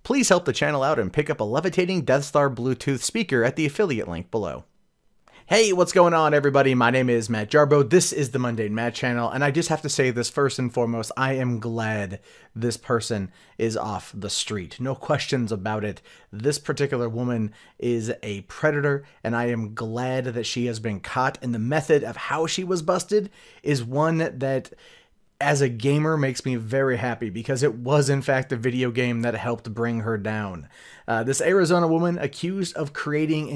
Please help the channel out and pick up a levitating Death Star Bluetooth speaker at the affiliate link below. Hey, what's going on, everybody? My name is Matt Jarbo. This is the Mundane Matt channel, and I just have to say this first and foremost. I am glad this person is off the street. No questions about it. This particular woman is a predator, and I am glad that she has been caught, and the method of how she was busted is one that, as a gamer, makes me very happy, because it was in fact a video game that helped bring her down. This Arizona woman accused of creating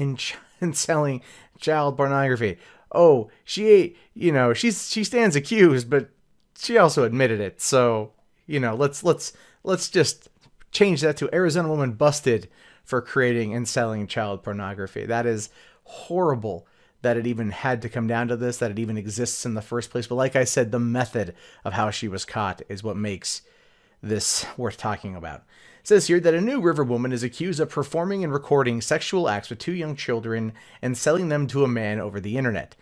and selling child pornography. Oh, she stands accused, but she also admitted it. So, let's just change that to Arizona woman busted for creating and selling child pornography. That is horrible that it even had to come down to this, that it even exists in the first place. But like I said, the method of how she was caught is what makes this worth talking about. It says here that a New River woman is accused of performing and recording sexual acts with 2 young children and selling them to a man over the internet.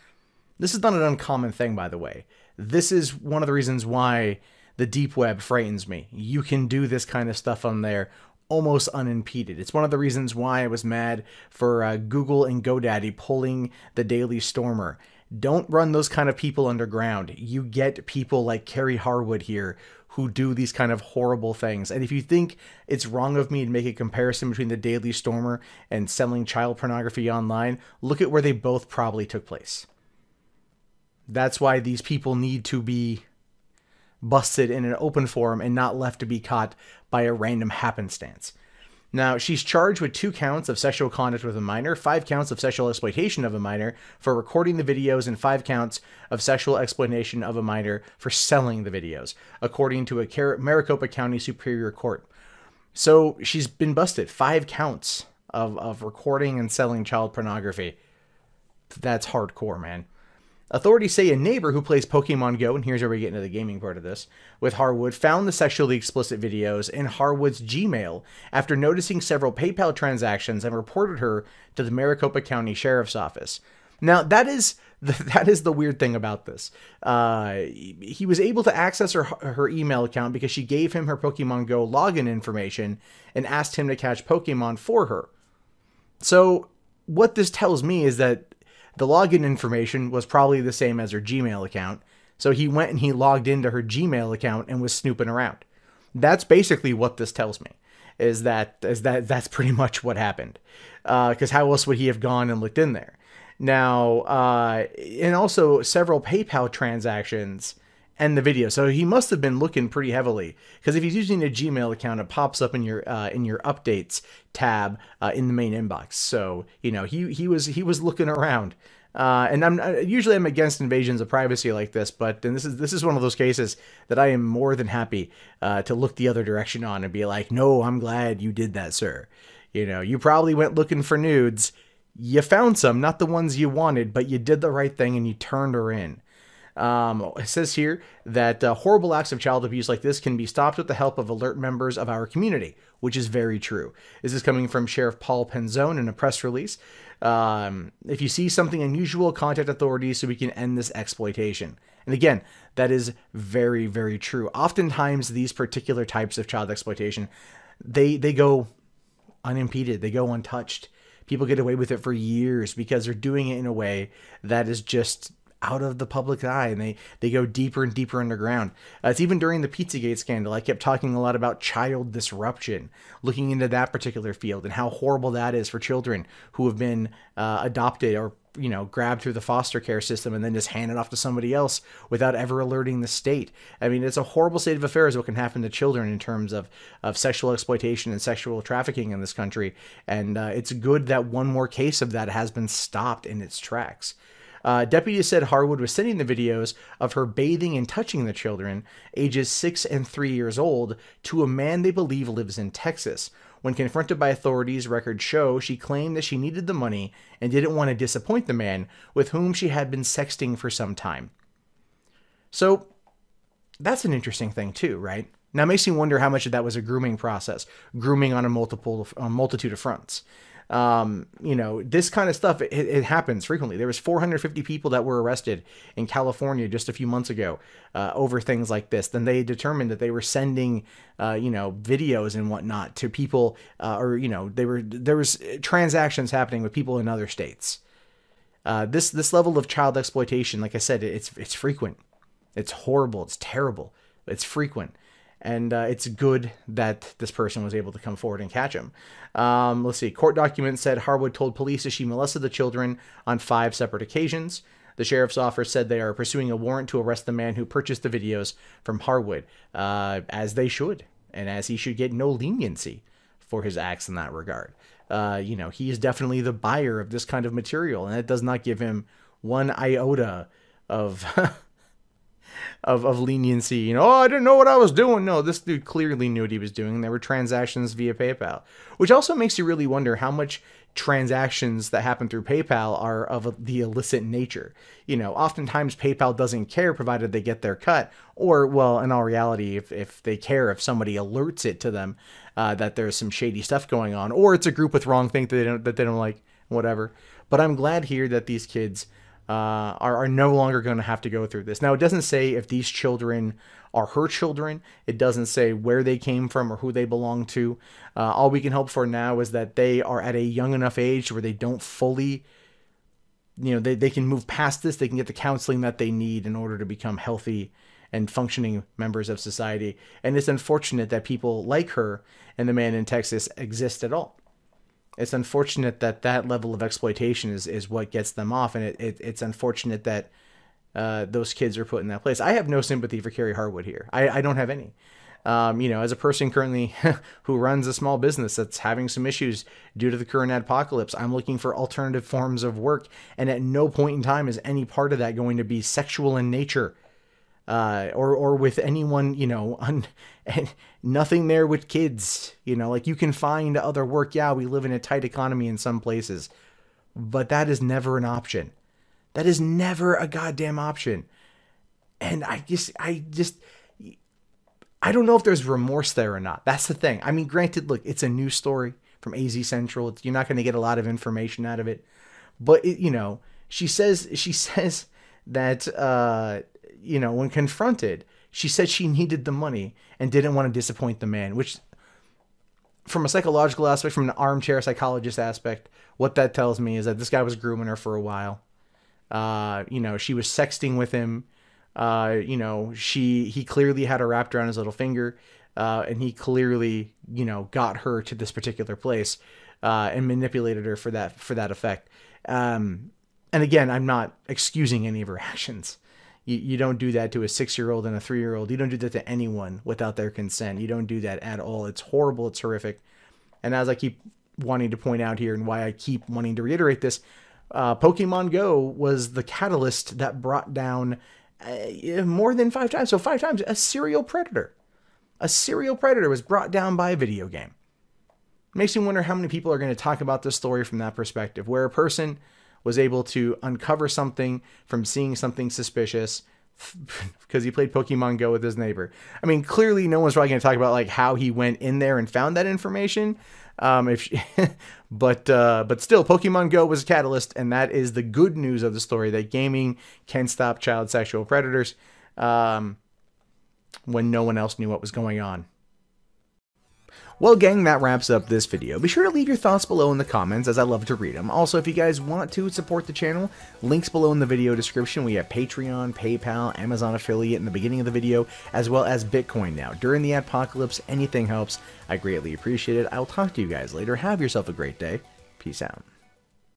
This is not an uncommon thing, by the way. This is one of the reasons why the deep web frightens me. You can do this kind of stuff on there almost unimpeded. It's one of the reasons why I was mad for Google and GoDaddy pulling the Daily Stormer. Don't run those kind of people underground. You get people like Carrie Harwood here who do these kind of horrible things. And if you think it's wrong of me to make a comparison between the Daily Stormer and selling child pornography online, look at where they both probably took place. That's why these people need to be busted in an open forum and not left to be caught by a random happenstance. Now, she's charged with 2 counts of sexual conduct with a minor, 5 counts of sexual exploitation of a minor for recording the videos, and 5 counts of sexual exploitation of a minor for selling the videos, according to a Maricopa County Superior Court. So she's been busted. 5 counts of recording and selling child pornography. That's hardcore, man. Authorities say a neighbor who plays Pokemon Go, and here's where we get into the gaming part of this, with Harwood, found the sexually explicit videos in Harwood's Gmail after noticing several PayPal transactions and reported her to the Maricopa County Sheriff's Office. Now, that is the weird thing about this. He was able to access her email account because she gave him her Pokemon Go login information and asked him to catch Pokemon for her. So what this tells me is that the login information was probably the same as her Gmail account, so he went and he logged into her Gmail account and was snooping around. That's basically what this tells me, is that that's pretty much what happened. Because how else would he have gone and looked in there? Now, and also several PayPal transactions and the video. So he must have been looking pretty heavily, because if he's using a Gmail account, it pops up in your updates tab in the main inbox. So he was looking around. And I'm against invasions of privacy like this, but then this is one of those cases that I am more than happy to look the other direction on and be like, no, I'm glad you did that, sir. You probably went looking for nudes. You found some, not the ones you wanted, but you did the right thing and you turned her in. It says here that horrible acts of child abuse like this can be stopped with the help of alert members of our community, which is very true. This is coming from Sheriff Paul Penzone in a press release. If you see something unusual, contact authorities so we can end this exploitation. And again, that is very, very true. Oftentimes, these particular types of child exploitation, they go unimpeded. They go untouched. People get away with it for years because they're doing it in a way that is just out of the public eye, and they go deeper and deeper underground. It's even during the Pizzagate scandal, I kept talking a lot about child disruption, looking into that particular field and how horrible that is for children who have been adopted or grabbed through the foster care system and then just handed off to somebody else without ever alerting the state. I mean, it's a horrible state of affairs what can happen to children in terms of sexual exploitation and sexual trafficking in this country. And it's good that one more case of that has been stopped in its tracks. Deputies said Harwood was sending the videos of her bathing and touching the children, ages 6 and 3 years old, to a man they believe lives in Texas. When confronted by authorities, records show she claimed that she needed the money and didn't want to disappoint the man with whom she had been sexting for some time. So that's an interesting thing too, right? Now it makes me wonder how much of that was a grooming process, grooming on a multitude of fronts. You know, this kind of stuff, it happens frequently. There was 450 people that were arrested in California just a few months ago over things like this. Then they determined that they were sending, you know, videos and whatnot to people, or, you know, there was transactions happening with people in other states. This level of child exploitation, like I said, it's frequent. It's horrible. It's terrible. It's frequent. And it's good that this person was able to come forward and catch him. Let's see. Court documents said Harwood told police that she molested the children on 5 separate occasions. The sheriff's office said they are pursuing a warrant to arrest the man who purchased the videos from Harwood, as they should, and as he should get no leniency for his acts in that regard. You know, he is definitely the buyer of this kind of material, and it does not give him one iota of of leniency. You know, oh, I didn't know what I was doing. No, this dude clearly knew what he was doing. There were transactions via PayPal, which also makes you really wonder how much transactions that happen through PayPal are of the illicit nature. You know, oftentimes PayPal doesn't care provided they get their cut, or, well, in all reality, if they care, if somebody alerts it to them that there's some shady stuff going on, or it's a group with wrong thing that they don't like, whatever. But I'm glad here that these kids are no longer going to have to go through this. Now, it doesn't say if these children are her children. It doesn't say where they came from or who they belong to. All we can hope for now is that they are at a young enough age where they don't fully, you know, they can move past this. They can get the counseling that they need in order to become healthy and functioning members of society. And it's unfortunate that people like her and the man in Texas exist at all. It's unfortunate that that level of exploitation is what gets them off, and it's unfortunate that those kids are put in that place. I have no sympathy for Carrie Harwood here. I don't have any. You know, as a person currently who runs a small business that's having some issues due to the current apocalypse, I'm looking for alternative forms of work, and at no point in time is any part of that going to be sexual in nature. Or with anyone, you know, nothing there with kids, you know, like you can find other work. Yeah, we live in a tight economy in some places, but that is never an option. That is never a goddamn option. And I don't know if there's remorse there or not. That's the thing. I mean, granted, look, it's a news story from AZ Central. You're not going to get a lot of information out of it, but it, you know, she says that, you know, when confronted, she said she needed the money and didn't want to disappoint the man, which from a psychological aspect, from an armchair psychologist aspect, what that tells me is that this guy was grooming her for a while. You know, she was sexting with him. You know, he clearly had her wrapped around his little finger, and he clearly, you know, got her to this particular place, and manipulated her for that effect. And again, I'm not excusing any of her actions. You don't do that to a 6-year-old and a 3-year-old. You don't do that to anyone without their consent. You don't do that at all. It's horrible. It's horrific. And as I keep wanting to point out here, and why I keep wanting to reiterate this, Pokemon Go was the catalyst that brought down more than 5 times. So 5 times, a serial predator. A serial predator was brought down by a video game. Makes me wonder how many people are going to talk about this story from that perspective, where a person was able to uncover something from seeing something suspicious because he played Pokemon Go with his neighbor. I mean, clearly no one's probably going to talk about like how he went in there and found that information. But still, Pokemon Go was a catalyst, and that is the good news of the story, that gaming can stop child sexual predators when no one else knew what was going on. Well, gang, that wraps up this video. Be sure to leave your thoughts below in the comments, as I love to read them. Also, if you guys want to support the channel, links below in the video description. We have Patreon, PayPal, Amazon affiliate in the beginning of the video, as well as Bitcoin now. During the apocalypse, anything helps. I greatly appreciate it. I'll talk to you guys later. Have yourself a great day. Peace out.